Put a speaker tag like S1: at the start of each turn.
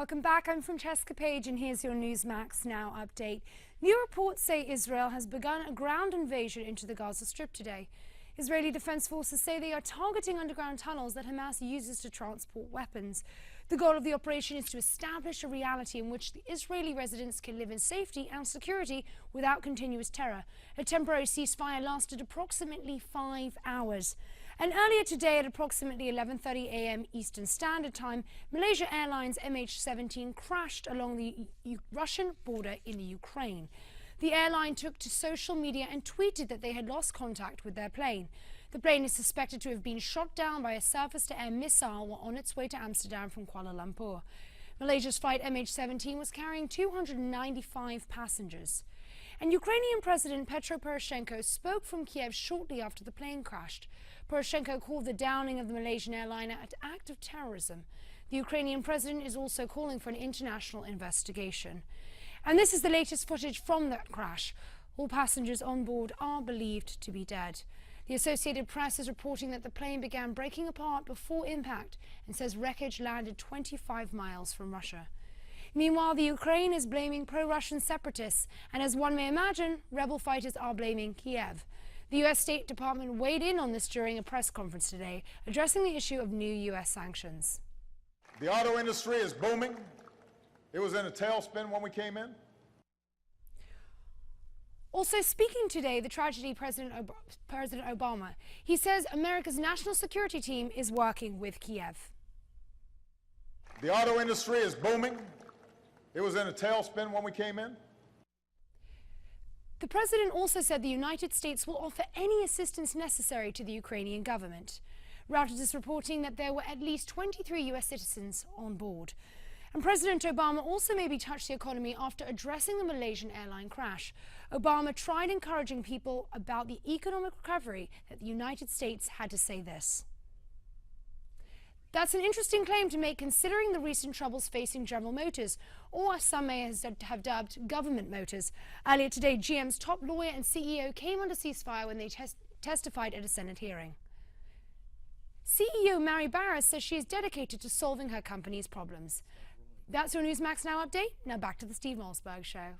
S1: Welcome back. I'm Francesca Page and here's your Newsmax Now update. New reports say Israel has begun a ground invasion into the Gaza Strip today. Israeli defense forces say they are targeting underground tunnels that Hamas uses to transport weapons. The goal of the operation is to establish a reality in which the Israeli residents can live in safety and security without continuous terror. A temporary ceasefire lasted approximately 5 hours. And earlier today at approximately 11:30 a.m. Eastern Standard Time, Malaysia Airlines MH17 crashed along the Russian border in the Ukraine. The airline took to social media and tweeted that they had lost contact with their plane. The plane is suspected to have been shot down by a surface-to-air missile while on its way to Amsterdam from Kuala Lumpur. Malaysia's flight MH17 was carrying 295 passengers. And Ukrainian President Petro Poroshenko spoke from Kiev shortly after the plane crashed. Poroshenko called the downing of the Malaysian airliner an act of terrorism. The Ukrainian president is also calling for an international investigation. And this is the latest footage from that crash. All passengers on board are believed to be dead. The Associated Press is reporting that the plane began breaking apart before impact and says wreckage landed 25 miles from Russia. Meanwhile, the Ukraine is blaming pro-Russian separatists, and as one may imagine, rebel fighters are blaming Kiev. The U.S. State Department weighed in on this during a press conference today, addressing the issue of new U.S. sanctions.
S2: The auto industry is booming. It was in a tailspin when we came in.
S1: Also speaking today, the tragedy President Obama. He says America's national security team is working with Kiev.
S2: The auto industry is booming. It was in a tailspin when we came in.
S1: The president also said the United States will offer any assistance necessary to the Ukrainian government. Reuters is reporting that there were at least 23 U.S. citizens on board. And President Obama also maybe touched the economy after addressing the Malaysian airline crash. Obama tried encouraging people about the economic recovery that the United States had to say this. That's an interesting claim to make considering the recent troubles facing General Motors, or as some may have dubbed, government motors. Earlier today, GM's top lawyer and CEO came under ceasefire when they testified at a Senate hearing. CEO Mary Barra says she is dedicated to solving her company's problems. That's your Newsmax Now update. Now back to the Steve Malzberg Show.